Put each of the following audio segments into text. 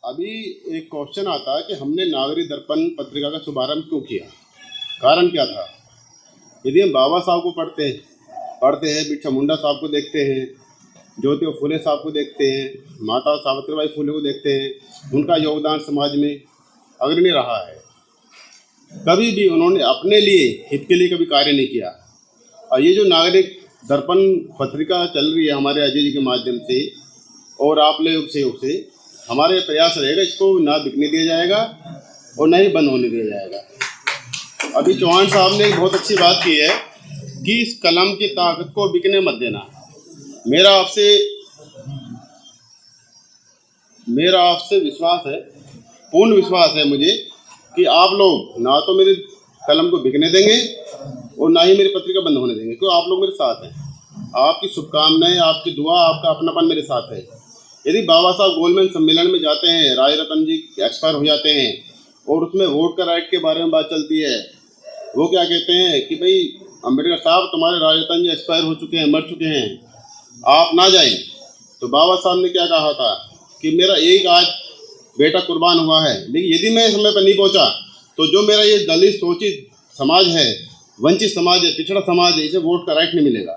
अभी एक क्वेश्चन आता है कि हमने नागरिक दर्पण पत्रिका का शुभारंभ क्यों किया, कारण क्या था। यदि हम बाबा साहब को पढ़ते हैं, बिरसा मुंडा साहब को देखते हैं, ज्योतिबा फुले साहब को देखते हैं, माता सावित्रीबाई फुले को देखते हैं, उनका योगदान समाज में अग्रणी रहा है। कभी भी उन्होंने अपने लिए हित के लिए कभी कार्य नहीं किया। और ये जो नागरिक दर्पण पत्रिका चल रही है हमारे अजय जी के माध्यम से और आप लोग सहयोग से, हमारे प्रयास रहेगा इसको ना बिकने दिया जाएगा और ना ही बंद होने दिया जाएगा। अभी चौहान साहब ने एक बहुत अच्छी बात की है कि इस कलम की ताकत को बिकने मत देना। मेरा आपसे विश्वास है, पूर्ण विश्वास है मुझे कि आप लोग ना तो मेरी कलम को बिकने देंगे और ना ही मेरी पत्रिका बंद होने देंगे, क्योंकि आप लोग मेरे साथ हैं। आपकी शुभकामनाएं, आपकी दुआ, आपका अपनापन मेरे साथ है। यदि बाबा साहब गोलमेज सम्मेलन में जाते हैं, राय रतन जी एक्सपायर हो जाते हैं और उसमें वोट का राइट के बारे में बात चलती है, वो क्या कहते हैं कि भाई अम्बेडकर साहब तुम्हारे राय रतन जी एक्सपायर हो चुके हैं, मर चुके हैं, आप ना जाएं। तो बाबा साहब ने क्या कहा था कि मेरा एक आज बेटा कुर्बान हुआ है, लेकिन यदि मैं समय पर नहीं पहुंचा तो जो मेरा ये दलित शोषित समाज है, वंचित समाज है, पिछड़ा समाज है, इसे वोट का राइट नहीं मिलेगा।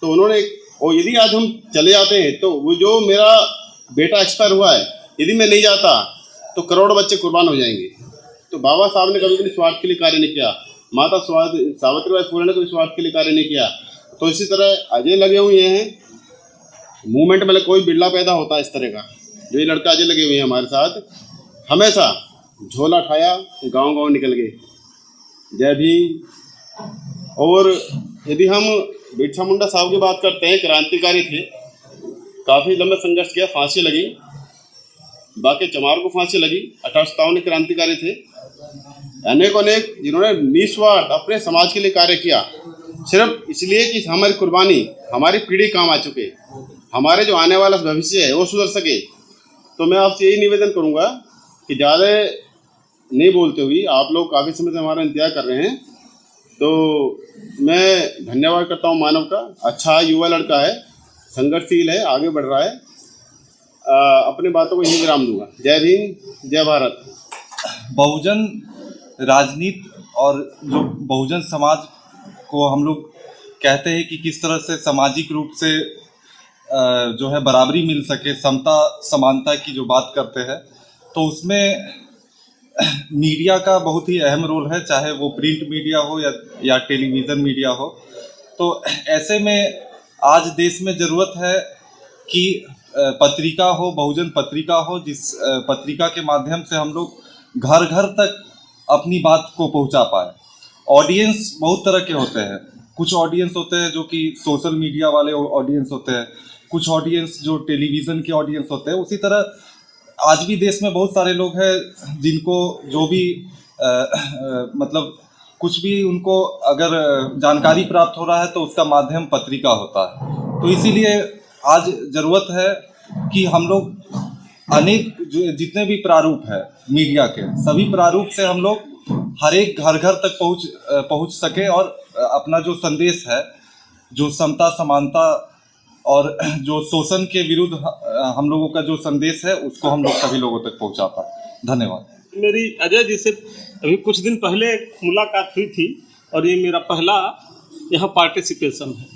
तो उन्होंने, और यदि आज हम चले जाते हैं तो वो जो मेरा बेटा एक्सपायर हुआ है, यदि मैं नहीं जाता तो करोड़ों बच्चे कुर्बान हो जाएंगे। तो बाबा साहब ने कभी भी स्वार्थ के लिए कार्य नहीं किया, माता सावित्रीबाई फुले ने कभी स्वार्थ के लिए कार्य नहीं किया। तो इसी तरह अजय लगे हुए हैं मूवमेंट में। कोई बिरला पैदा होता है इस तरह का, जो ये लड़का अजय लगे हुए हैं हमारे साथ, हमेशा झोला उठाया, गांव गांव निकल गए। जय भीम। और यदि हम बिरसा मुंडा साहब की बात करते हैं, क्रांतिकारी थे, काफ़ी लंबा संघर्ष किया, फांसी लगी, बाकी चमार को फांसी लगी, 1857 क्रांतिकारी थे। अनेक जिन्होंने निस्वार्थ अपने समाज के लिए कार्य किया, सिर्फ इसलिए कि हमारी कुर्बानी, हमारी पीढ़ी काम आ चुके, हमारे जो आने वाला भविष्य है वो सुधर सके। तो मैं आपसे यही निवेदन करूंगा कि ज़्यादा नहीं बोलते हुए, आप लोग काफ़ी समय से हमारा इंतजार कर रहे हैं, तो मैं धन्यवाद करता हूं मानव का। अच्छा युवा लड़का है, संघर्षशील है, आगे बढ़ रहा है। अपनी बातों को यही विराम दूंगा। जय भीम, जय भारत। बहुजन राजनीति और जो बहुजन समाज को हम लोग कहते हैं कि किस तरह से सामाजिक रूप से जो है बराबरी मिल सके, समता समानता की जो बात करते हैं, तो उसमें मीडिया का बहुत ही अहम रोल है, चाहे वो प्रिंट मीडिया हो या टेलीविज़न मीडिया हो। तो ऐसे में आज देश में ज़रूरत है कि पत्रिका हो, बहुजन पत्रिका हो, जिस पत्रिका के माध्यम से हम लोग घर घर तक अपनी बात को पहुंचा पाए। ऑडियंस बहुत तरह के होते हैं, कुछ ऑडियंस होते हैं जो कि सोशल मीडिया वाले ऑडियंस होते हैं, कुछ ऑडियंस जो टेलीविज़न के ऑडियंस होते हैं। उसी तरह आज भी देश में बहुत सारे लोग हैं जिनको जो भी मतलब कुछ भी उनको अगर जानकारी प्राप्त हो रहा है तो उसका माध्यम पत्रिका होता है। तो इसीलिए आज ज़रूरत है कि हम लोग अनेक जितने भी प्रारूप है मीडिया के, सभी प्रारूप से हम लोग हर एक घर घर तक पहुँच सके और अपना जो संदेश है, जो समता समानता और जो शोषण के विरुद्ध हम लोगों का जो संदेश है, उसको हम लोग सभी लोगों तक पहुंचा पाए। धन्यवाद। मेरी अजय जी से अभी कुछ दिन पहले मुलाकात हुई थी और ये मेरा पहला यहाँ पार्टिसिपेशन है।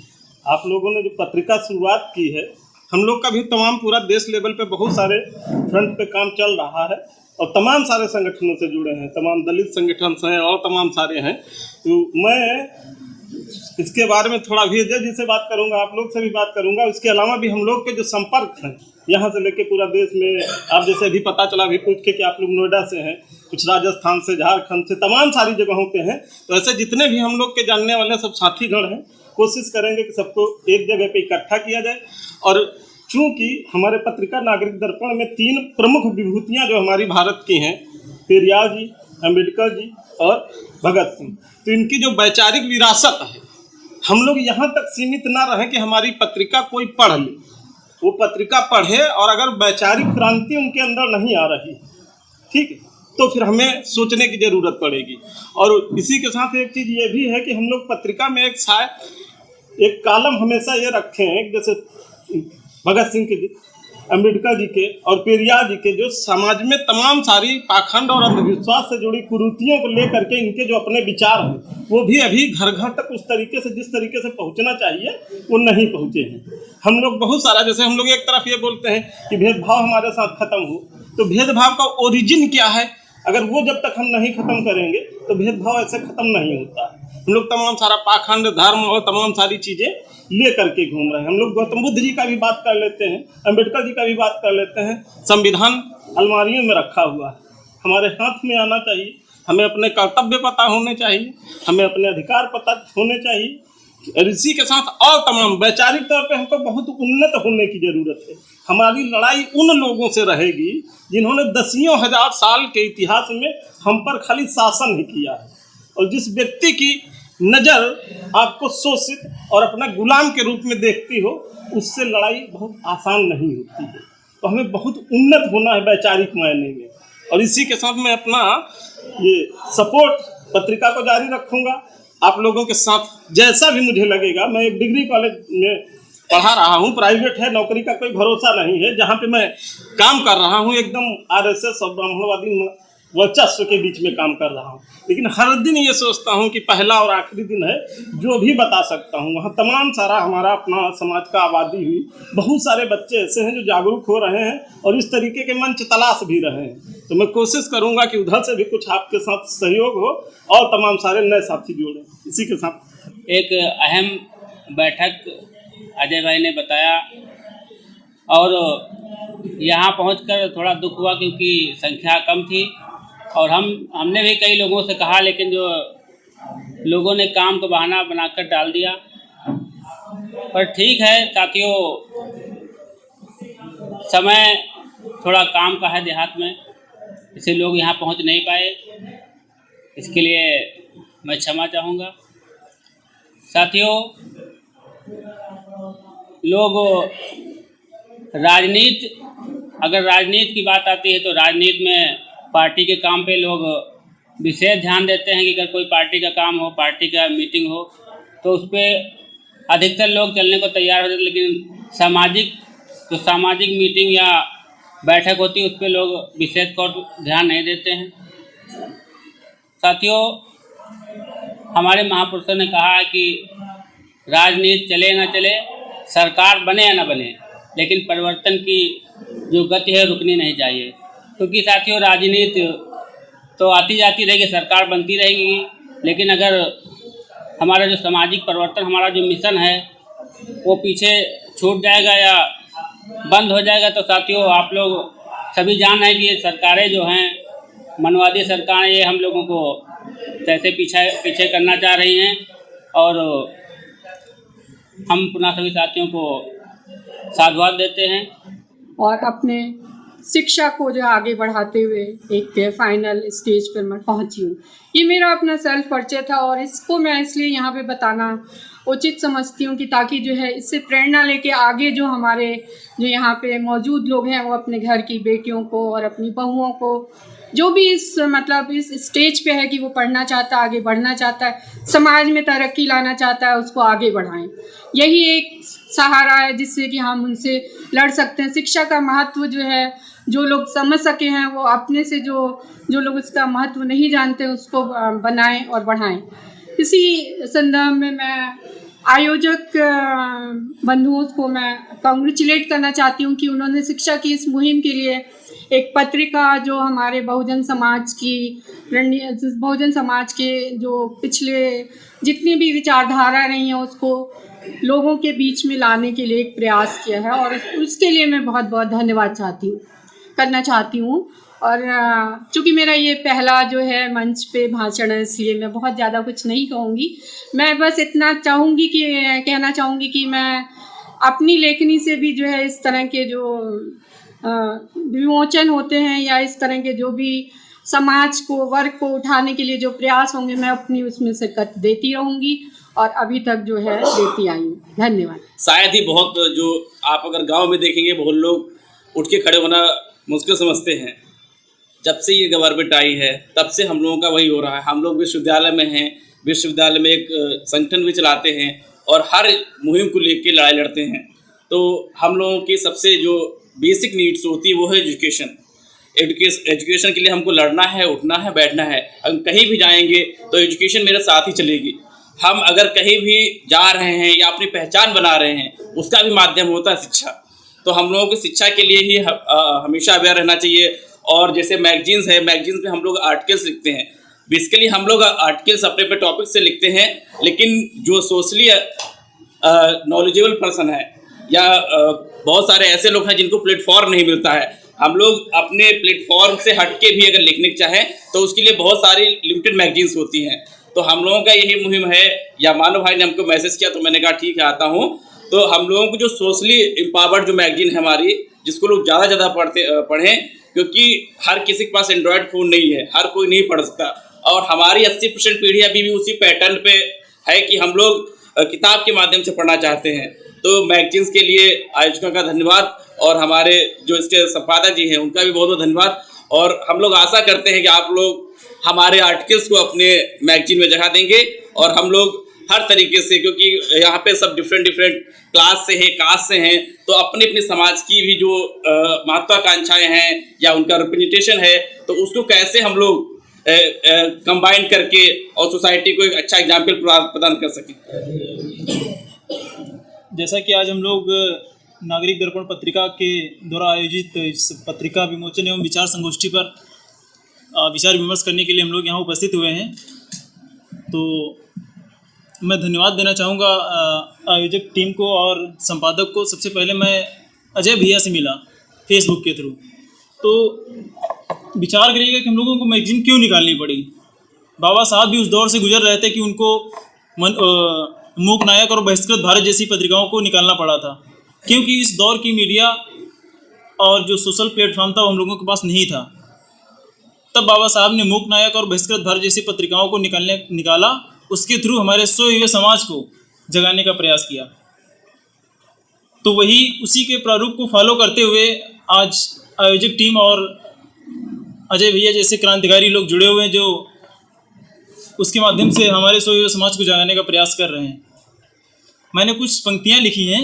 आप लोगों ने जो पत्रिका शुरुआत की है, हम लोग का भी तमाम पूरा देश लेवल पे बहुत सारे फ्रंट पे काम चल रहा है और तमाम सारे संगठनों से जुड़े हैं, तमाम दलित संगठन हैं और तमाम सारे हैं। तो मैं इसके बारे में थोड़ा भी अजय जी से बात करूंगा, आप लोग से भी बात करूंगा। इसके अलावा भी हम लोग के जो संपर्क हैं यहाँ से लेके पूरा देश में, आप जैसे अभी पता चला भी पूछ के कि आप लोग नोएडा से हैं, कुछ राजस्थान से, झारखंड से, तमाम सारी जगहों पे हैं। तो ऐसे जितने भी हम लोग के जानने वाले सब साथीगण हैं, कोशिश करेंगे कि सबको एक जगह पे इकट्ठा किया जाए। और चूँकि हमारे पत्रिका नागरिक दर्पण में 3 प्रमुख विभूतियाँ जो हमारी भारत की हैं, पेरियार जी, अम्बेडकर जी और भगत सिंह, तो इनकी जो वैचारिक विरासत है, हम लोग यहाँ तक सीमित ना रहें कि हमारी पत्रिका कोई पढ़ ले, वो पत्रिका पढ़े और अगर वैचारिक क्रांति उनके अंदर नहीं आ रही, ठीक है, तो फिर हमें सोचने की ज़रूरत पड़ेगी। और इसी के साथ एक चीज़ ये भी है कि हम लोग पत्रिका में एक कॉलम हमेशा ये रखें, जैसे भगत सिंह की अम्बेडकर जी के और पेरियार जी के जो समाज में तमाम सारी पाखंड और अंधविश्वास से जुड़ी कुरीतियों को लेकर के इनके जो अपने विचार हैं वो भी अभी घर घर तक उस तरीके से जिस तरीके से पहुंचना चाहिए वो नहीं पहुंचे हैं। हम लोग बहुत सारा, जैसे हम लोग एक तरफ ये बोलते हैं कि भेदभाव हमारे साथ खत्म हो, तो भेदभाव का ओरिजिन क्या है, अगर वो जब तक हम नहीं खत्म करेंगे तो भेदभाव ऐसे खत्म नहीं होता है। हम लोग तमाम सारा पाखंड, धर्म और तमाम सारी चीज़ें ले करके घूम रहे हैं। हम लोग गौतम बुद्ध जी का भी बात कर लेते हैं, अम्बेडकर जी का भी बात कर लेते हैं। संविधान अलमारियों में रखा हुआ है, हमारे हाथ में आना चाहिए। हमें अपने कर्तव्य पता होने चाहिए, हमें अपने अधिकार पता होने चाहिए। और इसी के साथ और तमाम वैचारिक तौर पे हमको बहुत उन्नत होने की ज़रूरत है। हमारी लड़ाई उन लोगों से रहेगी जिन्होंने दसियों हजार साल के इतिहास में हम पर खाली शासन ही किया है, और जिस व्यक्ति की नज़र आपको शोषित और अपना गुलाम के रूप में देखती हो, उससे लड़ाई बहुत आसान नहीं होती है। तो हमें बहुत उन्नत होना है वैचारिक मायने में। और इसी के साथ मैं अपना ये सपोर्ट पत्रिका को जारी रखूँगा आप लोगों के साथ, जैसा भी मुझे लगेगा। मैं एक डिग्री कॉलेज में पढ़ा रहा हूँ, प्राइवेट है, नौकरी का कोई भरोसा नहीं है। जहाँ पे मैं काम कर रहा हूँ एकदम आरएसएस और ब्राह्मणवादी वर्चस्व के बीच में काम कर रहा हूँ, लेकिन हर दिन ये सोचता हूँ कि पहला और आखिरी दिन है, जो भी बता सकता हूँ वहाँ तमाम सारा हमारा अपना समाज का आबादी हुई। बहुत सारे बच्चे ऐसे हैं जो जागरूक हो रहे हैं और इस तरीके के मंच तलाश भी रहे हैं। तो मैं कोशिश करूँगा कि उधर से भी कुछ आपके साथ सहयोग हो और तमाम सारे नए साथी जोड़ें। इसी के साथ एक अहम बैठक अजय भाई ने बताया, और यहाँ पहुंचकर थोड़ा दुख हुआ क्योंकि संख्या कम थी, और हमने भी कई लोगों से कहा, लेकिन जो लोगों ने काम को बहाना बनाकर डाल दिया। पर ठीक है साथियों, समय थोड़ा काम का है देहात में, इससे लोग यहाँ पहुँच नहीं पाए, इसके लिए मैं क्षमा चाहूँगा। साथियों, लोग अगर राजनीति की बात आती है तो राजनीति में पार्टी के काम पे लोग विशेष ध्यान देते हैं कि अगर कोई पार्टी का काम हो, पार्टी का मीटिंग हो, तो उस पर अधिकतर लोग चलने को तैयार हो जाते हैं। लेकिन सामाजिक मीटिंग या बैठक होती है उस पर लोग विशेष तौर पर ध्यान नहीं देते हैं। साथियों, हमारे महापुरुषों ने कहा है कि राजनीति चले ना चले, सरकार बने या ना बने, लेकिन परिवर्तन की जो गति है रुकनी नहीं चाहिए। क्योंकि साथियों, राजनीति तो आती जाती रहेगी, सरकार बनती रहेगी, लेकिन अगर हमारा जो सामाजिक परिवर्तन, हमारा जो मिशन है वो पीछे छूट जाएगा या बंद हो जाएगा, तो साथियों आप लोग सभी जान रहे हैं कि ये सरकारें जो हैं, मनवादी सरकारें, ये हम लोगों को कैसे पीछे करना चाह रही हैं। और हम पुनः सभी साथियों को साधुवाद देते हैं और अपने शिक्षा को जो आगे बढ़ाते हुए एक फाइनल स्टेज पर मैं पहुंची हूँ। ये मेरा अपना सेल्फ परिचय था और इसको मैं इसलिए यहाँ पे बताना उचित समझती हूँ कि ताकि जो है इससे प्रेरणा लेके आगे जो हमारे जो यहाँ पे मौजूद लोग हैं वो अपने घर की बेटियों को और अपनी बहुओं को, जो भी इस स्टेज पे है कि वो पढ़ना चाहता है, आगे बढ़ना चाहता है, समाज में तरक्की लाना चाहता है, उसको आगे बढ़ाएं। यही एक सहारा है जिससे कि हम उनसे लड़ सकते हैं। शिक्षा का महत्व जो है, जो लोग समझ सके हैं वो अपने से जो लोग इसका महत्व नहीं जानते उसको बनाएं और बढ़ाएं। इसी संदर्भ में मैं आयोजक बंधुओं को मैं कांग्रेचुलेट करना चाहती हूँ कि उन्होंने शिक्षा की इस मुहिम के लिए एक पत्रिका जो हमारे बहुजन समाज के जो पिछले जितनी भी विचारधारा रही हैं उसको लोगों के बीच में लाने के लिए एक प्रयास किया है, और उसके लिए मैं बहुत बहुत धन्यवाद करना चाहती हूँ। और चूँकि मेरा ये पहला जो है मंच पे भाषण है, इसलिए मैं बहुत ज़्यादा कुछ नहीं कहूँगी। मैं बस इतना कहना चाहूँगी कि मैं अपनी लेखनी से भी जो है इस तरह के जो विमोचन होते हैं या इस तरह के जो भी समाज को, वर्ग को उठाने के लिए जो प्रयास होंगे, मैं अपनी उसमें शिरकत देती रहूँगी और अभी तक जो है देती आई हूँ। धन्यवाद। शायद ही बहुत, जो आप अगर गांव में देखेंगे बहुत लोग उठ के खड़े होना मुश्किल समझते हैं। जब से ये गवर्नमेंट आई है तब से हम लोगों का वही हो रहा है। हम लोग विश्वविद्यालय में हैं, विश्वविद्यालय में एक संगठन भी चलाते हैं और हर मुहिम को लेकर लड़ाई लड़ते हैं। तो हम लोगों की सबसे जो बेसिक नीड्स होती है वो है एजुकेशन। एजुकेशन के लिए हमको लड़ना है, उठना है, बैठना है। हम कहीं भी जाएंगे तो एजुकेशन मेरे साथ ही चलेगी। हम अगर कहीं भी जा रहे हैं या अपनी पहचान बना रहे हैं, उसका भी माध्यम होता है शिक्षा। तो हम लोगों को शिक्षा के लिए ही हमेशा अवेयर रहना चाहिए। और जैसे मैगजीन्स है, मैगजीन्स में हम लोग आर्टिकल्स लिखते हैं। बेसिकली हम लोग आर्टिकल्स अपने पे टॉपिक से लिखते हैं, लेकिन जो सोशली नॉलेजेबल पर्सन है या बहुत सारे ऐसे लोग हैं जिनको प्लेटफॉर्म नहीं मिलता है, हम लोग अपने प्लेटफॉर्म से हट के भी अगर लिखने चाहें तो उसके लिए बहुत सारी लिमिटेड मैगजीन्स होती हैं। तो हम लोगों का यही मुहिम है, या मानव भाई ने हमको मैसेज किया तो मैंने कहा ठीक है आता हूँ। तो हम लोगों को जो सोशली एम्पावर्ड जो मैगजीन है हमारी, जिसको लोग ज़्यादा से ज़्यादा पढ़ें, क्योंकि हर किसी के पास एंड्रॉयड फ़ोन नहीं है, हर कोई नहीं पढ़ सकता। और हमारी 80% पीढ़ी अभी भी उसी पैटर्न पे है कि हम लोग किताब के माध्यम से पढ़ना चाहते हैं। तो मैगजीन्स के लिए आयोजकों का धन्यवाद, और हमारे जो इसके संपादक जी हैं उनका भी बहुत बहुत धन्यवाद। और हम लोग आशा करते हैं कि आप लोग हमारे आर्टिकल्स को अपने मैगजीन में जगह देंगे, और हम लोग हर तरीके से, क्योंकि यहाँ पे सब डिफरेंट क्लास से हैं, कास्ट से हैं, तो अपनी अपनी समाज की भी जो महत्वाकांक्षाएं हैं या उनका रिप्रेजेंटेशन है, तो उसको कैसे हम लोग कंबाइन करके और सोसाइटी को एक अच्छा एग्जाम्पल प्रदान कर सकें। जैसा कि आज हम लोग नागरिक दर्पण पत्रिका के द्वारा आयोजित इस पत्रिका विमोचन एवं विचार संगोष्ठी पर विचार विमर्श करने के लिए हम लोग यहाँ उपस्थित हुए हैं, तो मैं धन्यवाद देना चाहूँगा आयोजक टीम को और संपादक को। सबसे पहले मैं अजय भैया से मिला फेसबुक के थ्रू, तो विचार करिएगा कि हम लोगों को मैगजीन क्यों निकालनी पड़ी। बाबा साहब भी उस दौर से गुजर रहे थे कि उनको मूक नायक और बहिष्कृत भारत जैसी पत्रिकाओं को निकालना पड़ा था, क्योंकि इस दौर की मीडिया और जो सोशल प्लेटफॉर्म था वो हम लोगों के पास नहीं था। तब बाबा साहब ने मूक नायक और बहिष्कृत भारत जैसी पत्रिकाओं को निकाला, उसके थ्रू हमारे सोए हुए समाज को जगाने का प्रयास किया। तो वही उसी के प्रारूप को फॉलो करते हुए आज आयोजक टीम और अजय भैया जैसे क्रांतिकारी लोग जुड़े हुए हैं, जो उसके माध्यम से हमारे सोए हुए समाज को जगाने का प्रयास कर रहे हैं। मैंने कुछ पंक्तियाँ लिखी हैं,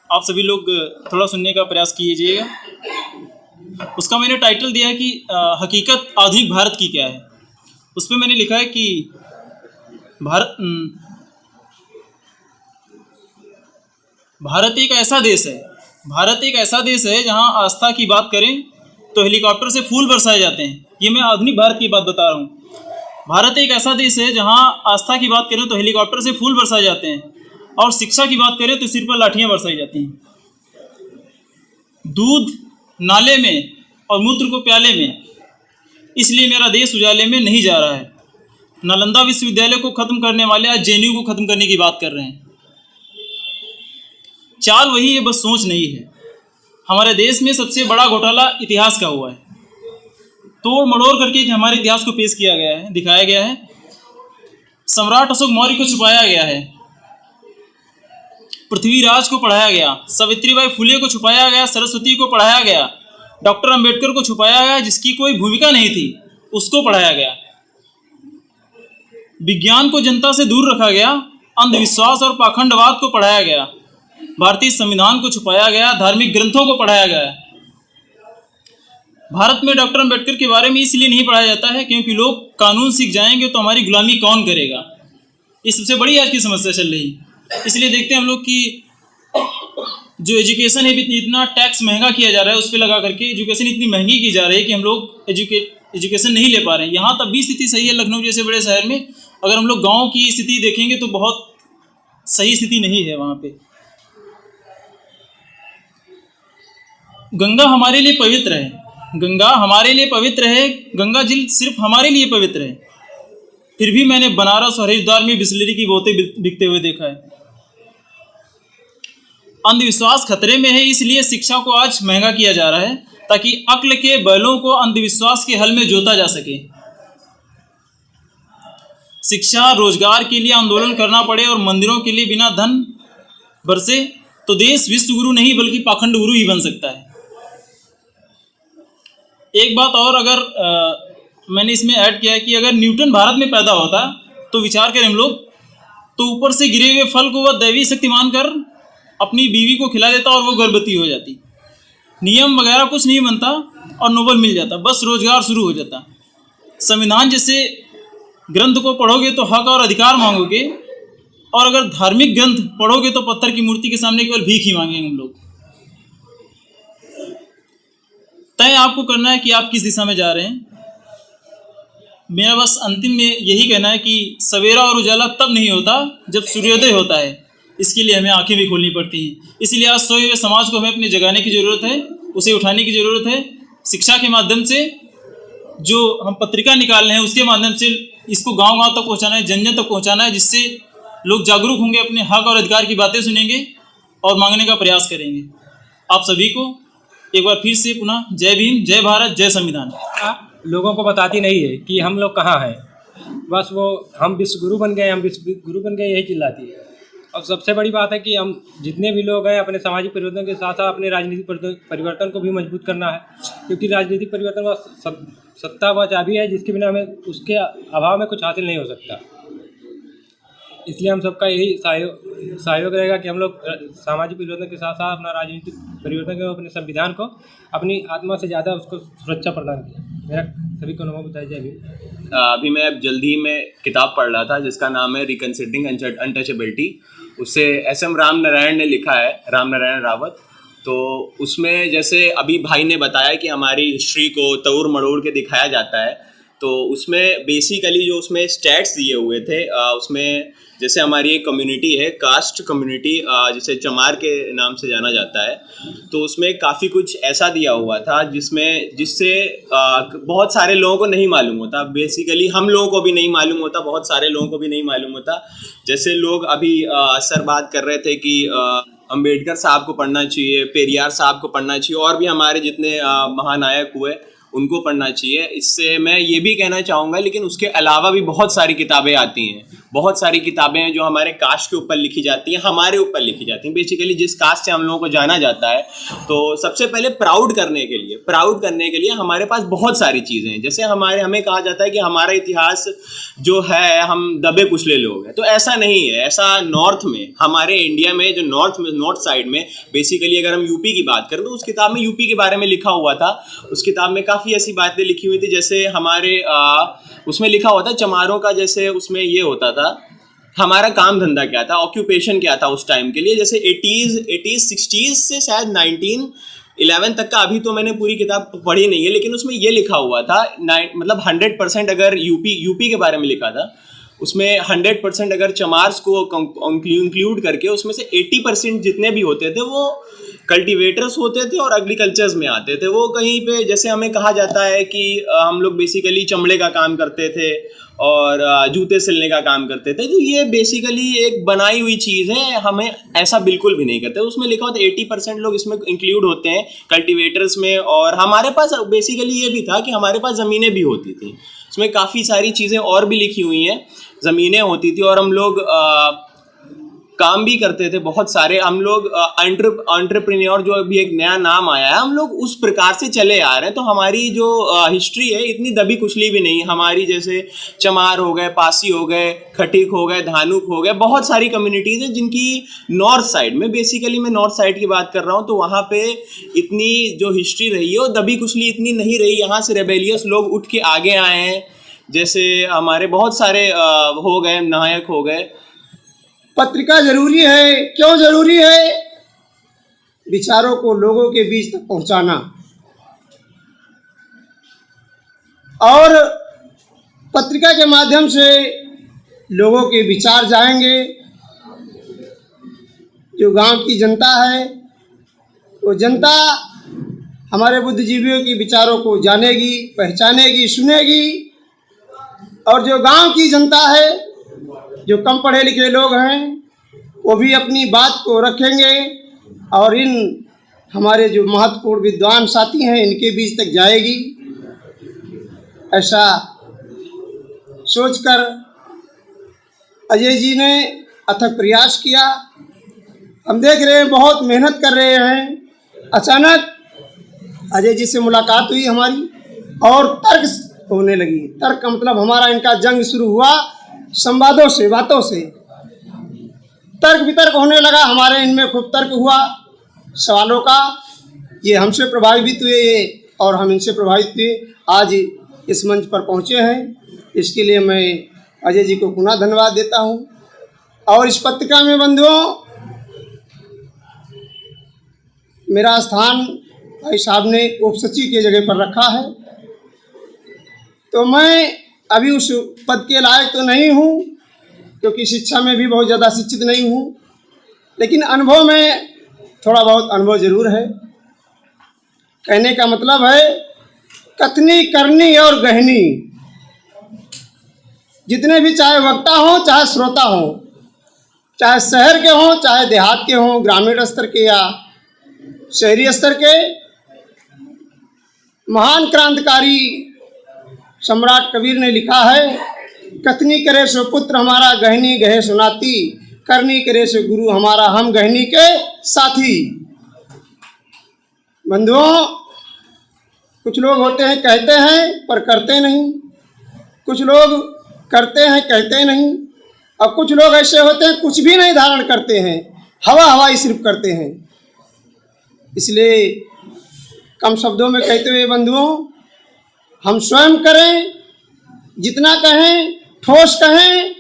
आप सभी लोग थोड़ा सुनने का प्रयास कीजिएगा। उसका मैंने टाइटल दिया है कि हकीकत आधुनिक भारत की क्या है। उस पर मैंने लिखा है कि भारत एक ऐसा देश है जहां आस्था की बात करें तो हेलीकॉप्टर से फूल बरसाए जाते हैं। ये मैं आधुनिक भारत की बात बता रहा हूँ। भारत एक ऐसा देश है जहां आस्था की बात करें तो हेलीकॉप्टर से फूल बरसाए जाते हैं, और शिक्षा की बात करें तो सिर पर लाठियां बरसाई जाती हैं। दूध नाले में और मूत्र को प्याले में, इसलिए मेरा देश उजाले में नहीं जा रहा है। नालंदा विश्वविद्यालय को खत्म करने वाले आज जेएनयू को खत्म करने की बात कर रहे हैं। चाल वही है, बस सोच नहीं है। हमारे देश में सबसे बड़ा घोटाला इतिहास का हुआ है। तोड़ मड़ोड़ करके हमारे इतिहास को पेश किया गया है, दिखाया गया है। सम्राट अशोक मौर्य को छुपाया गया है, पृथ्वीराज को पढ़ाया गया, सावित्रीबाई फुले को छुपाया गया, सरस्वती को पढ़ाया गया, डॉक्टर अंबेडकर को छुपाया गया, जिसकी कोई भूमिका नहीं थी उसको पढ़ाया गया। विज्ञान को जनता से दूर रखा गया, अंधविश्वास और पाखंडवाद को पढ़ाया गया, भारतीय संविधान को छुपाया गया, धार्मिक ग्रंथों को पढ़ाया गया। भारत में डॉक्टर अंबेडकर के बारे में इसलिए नहीं पढ़ाया जाता है क्योंकि लोग कानून सीख जाएंगे तो हमारी गुलामी कौन करेगा। ये सबसे बड़ी आज की समस्या चल रही है। इसलिए देखते हैं हम लोग कि जो एजुकेशन है, इतना टैक्स महंगा किया जा रहा है, उस पर लगा करके एजुकेशन इतनी महंगी की जा रही है कि हम लोग एजुकेशन नहीं ले पा रहे हैं। यहाँ तब भी स्थिति सही है, लखनऊ जैसे बड़े शहर में। अगर हम लोग गाँव की स्थिति देखेंगे तो बहुत सही स्थिति नहीं है वहाँ पे। गंगा हमारे लिए पवित्र है, गंगा हमारे लिए पवित्र है, गंगा जल सिर्फ हमारे लिए पवित्र है। फिर भी मैंने बनारस और हरिद्वार में बिस्लरी की बोतलें बिकते हुए देखा है। अंधविश्वास खतरे में है, इसलिए शिक्षा को आज महंगा किया जा रहा है ताकि अक्ल के बैलों को अंधविश्वास के हल में जोता जा सके। शिक्षा रोजगार के लिए आंदोलन करना पड़े और मंदिरों के लिए बिना धन बरसे तो देश विश्व गुरु नहीं बल्कि पाखंड गुरु ही बन सकता है। एक बात और अगर मैंने इसमें ऐड किया है कि अगर न्यूटन भारत में पैदा होता तो विचार करें हम लोग, तो ऊपर से गिरे हुए फल को वह दैवी शक्ति मानकर अपनी बीवी को खिला देता और वो गर्भवती हो जाती। नियम वगैरह कुछ नहीं बनता और नोबल मिल जाता, बस रोजगार शुरू हो जाता। संविधान जैसे ग्रंथ को पढ़ोगे तो हक और अधिकार मांगोगे, और अगर धार्मिक ग्रंथ पढ़ोगे तो पत्थर की मूर्ति के सामने केवल भीख ही मांगेंगे हम लोग। तय आपको करना है कि आप किस दिशा में जा रहे हैं। मेरा बस अंतिम में यही कहना है कि सवेरा और उजाला तब नहीं होता जब सूर्योदय होता है, इसके लिए हमें आंखें भी खोलनी पड़ती हैं। इसलिए आज सोए हुए समाज को हमें अपने जगाने की ज़रूरत है, उसे उठाने की ज़रूरत है। शिक्षा के माध्यम से जो हम पत्रिका निकाल रहे हैं उसके माध्यम से इसको गांव-गांव तक पहुंचाना है, जन-जन तक पहुंचाना है, जिससे लोग जागरूक होंगे, अपने हक और अधिकार की बातें सुनेंगे और मांगने का प्रयास करेंगे। आप सभी को एक बार फिर से पुनः जय भीम, जय भारत, जय संविधान। लोगों को बताती नहीं है कि हम लोग कहाँ हैं, बस वो हम विश्व गुरु बन गए, हम विश्व गुरु बन गए, यही चिल्लाती है। और सबसे बड़ी बात है कि हम जितने भी लोग हैं अपने सामाजिक परिवर्तन के साथ साथ अपने राजनीतिक परिवर्तन को भी मजबूत करना है, क्योंकि राजनीतिक परिवर्तन व सत्ता व चाबी है जिसके बिना हमें उसके अभाव में कुछ हासिल नहीं हो सकता। इसलिए हम सबका यही सहयोग रहेगा कि हम लोग सामाजिक परिवर्तन के साथ साथ अपना राजनीतिक परिवर्तन को, अपने संविधान को अपनी आत्मा से ज़्यादा उसको सुरक्षा प्रदान किया। मेरा सभी को अनुभव बताया जाए। अभी मैं जल्दी में किताब पढ़ रहा था जिसका नाम है रिकन्सिडरिंग अनटचेबिलिटी। उसे SM राम नारायण ने लिखा है, राम नारायण रावत। तो उसमें जैसे अभी भाई ने बताया कि हमारी हिस्ट्री को तोड़ मरोड़ के दिखाया जाता है, तो उसमें बेसिकली जो उसमें स्टैट्स दिए हुए थे, उसमें जैसे हमारी एक कम्युनिटी है, कास्ट कम्युनिटी, जिसे चमार के नाम से जाना जाता है, तो उसमें काफ़ी कुछ ऐसा दिया हुआ था जिससे बहुत सारे लोगों को नहीं मालूम होता। बेसिकली हम लोगों को भी नहीं मालूम होता, बहुत सारे लोगों को भी नहीं मालूम होता। जैसे लोग अभी सर बात कर रहे थे कि अंबेडकर साहब को पढ़ना चाहिए, पेरियार साहब को पढ़ना चाहिए, और भी हमारे जितने महानायक हुए उनको पढ़ना चाहिए। इससे मैं ये भी कहना चाहूँगा, लेकिन उसके अलावा भी बहुत सारी किताबें आती हैं, बहुत सारी किताबें हैं जो हमारे कास्ट के ऊपर लिखी जाती हैं, हमारे ऊपर लिखी जाती हैं। बेसिकली जिस कास्ट से हम लोगों को जाना जाता है, तो सबसे पहले प्राउड करने के लिए हमारे पास बहुत सारी चीज़ें हैं। जैसे हमें कहा जाता है कि हमारा इतिहास जो है, हम दबे कुचले लोग हैं, तो ऐसा नहीं है। ऐसा नॉर्थ में, हमारे इंडिया में जो नॉर्थ साइड में, बेसिकली अगर हम यूपी की बात करें तो उस किताब में यूपी के बारे में लिखा हुआ था। उस किताब में काफ़ी ऐसी बातें लिखी हुई थी, जैसे हमारे उसमें लिखा हुआ था चमारों का, जैसे उसमें ये होता था हमारा काम धंधा क्या था, ऑक्यूपेशन क्या था उस टाइम के लिए। जैसे 80s 60s से शायद 1911 तक का, अभी तो मैंने पूरी किताब पढ़ी नहीं है, लेकिन उसमें ये लिखा हुआ था मतलब 100% अगर यूपी के बारे में लिखा था, उसमें 100% अगर चमार्स को इंक्लूड करके उसमें से 80% जितने भी होते थे वो कल्टीवेटर्स होते थे और एग्रीकल्चर्स में आते थे। वो कहीं पे, जैसे हमें कहा जाता है कि हम लोग बेसिकली चमड़े का काम करते थे और जूते सिलने का काम करते थे, तो ये बेसिकली एक बनाई हुई चीज़ है, हमें ऐसा बिल्कुल भी नहीं करते। उसमें लिखा होता है 80% लोग इसमें इंक्लूड होते हैं कल्टीवेटर्स में। और हमारे पास बेसिकली ये भी था कि हमारे पास ज़मीनें भी होती थी, उसमें काफ़ी सारी चीज़ें और भी लिखी हुई हैं, ज़मीनें होती थी और हम लोग काम भी करते थे बहुत सारे। हम लोग एंटरप्रेन्योर, जो अभी एक नया नाम आया है, हम लोग उस प्रकार से चले आ रहे हैं। तो हमारी जो हिस्ट्री है इतनी दबी कुचली भी नहीं। हमारी जैसे चमार हो गए, पासी हो गए, खटीक हो गए, धानुक हो गए, बहुत सारी कम्युनिटीज़ हैं जिनकी नॉर्थ साइड में, बेसिकली मैं नॉर्थ साइड की बात कर रहा हूँ, तो वहाँ पे इतनी जो हिस्ट्री रही है वो दबी कुचली इतनी नहीं रही। यहाँ से रेबेलियस लोग उठ के आगे आए हैं, जैसे हमारे बहुत सारे हो गए, नायक हो गए। पत्रिका जरूरी है, क्यों जरूरी है? विचारों को लोगों के बीच तक पहुंचाना, और पत्रिका के माध्यम से लोगों के विचार जाएंगे। जो गांव की जनता है वो जनता हमारे बुद्धिजीवियों के विचारों को जानेगी, पहचानेगी, सुनेगी। और जो गांव की जनता है, जो कम पढ़े लिखे लोग हैं, वो भी अपनी बात को रखेंगे और इन हमारे जो महत्वपूर्ण विद्वान साथी हैं इनके बीच तक जाएगी। ऐसा सोचकर अजय जी ने अथक प्रयास किया। हम देख रहे हैं, बहुत मेहनत कर रहे हैं। अचानक अजय जी से मुलाकात हुई हमारी और तर्क होने लगी। तर्क का मतलब हमारा इनका जंग शुरू हुआ संवादों से, बातों से। तर्क वितर्क होने लगा, हमारे इनमें खूब तर्क हुआ, सवालों का ये हमसे प्रभावित हुए और हम इनसे प्रभावित हुए, आज इस मंच पर पहुँचे हैं। इसके लिए मैं अजय जी को पुनः धन्यवाद देता हूँ। और इस पत्रिका में बंधुओं, मेरा स्थान भाई साहब ने उप सचिव की जगह पर रखा है, तो मैं अभी उस पद के लायक तो नहीं हूँ, क्योंकि शिक्षा में भी बहुत ज़्यादा शिक्षित नहीं हूँ, लेकिन अनुभव में थोड़ा बहुत अनुभव ज़रूर है। कहने का मतलब है, कथनी करनी और गहनी, जितने भी चाहे वक्ता हों चाहे श्रोता हों, चाहे शहर के हों चाहे देहात के हों, ग्रामीण स्तर के या शहरी स्तर के, महान क्रांतिकारी सम्राट कबीर ने लिखा है, कथनी करे सो पुत्र हमारा, गहनी गहे सुनाती, करनी करे सो गुरु हमारा, हम गहनी के साथी। बंधुओं, कुछ लोग होते हैं कहते हैं पर करते नहीं, कुछ लोग करते हैं कहते नहीं, और कुछ लोग ऐसे होते हैं कुछ भी नहीं धारण करते हैं, हवा हवाई सिर्फ करते हैं। इसलिए कम शब्दों में कहते हुए बंधुओं, हम स्वयं करें, जितना कहें ठोस कहें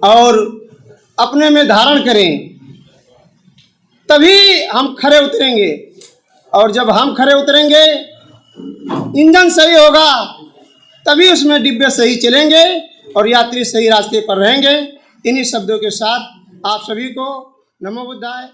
और अपने में धारण करें, तभी हम खरे उतरेंगे। और जब हम खरे उतरेंगे, इंजन सही होगा, तभी उसमें डिब्बे सही चलेंगे और यात्री सही रास्ते पर रहेंगे। इन्हीं शब्दों के साथ आप सभी को नमो बुद्धाय।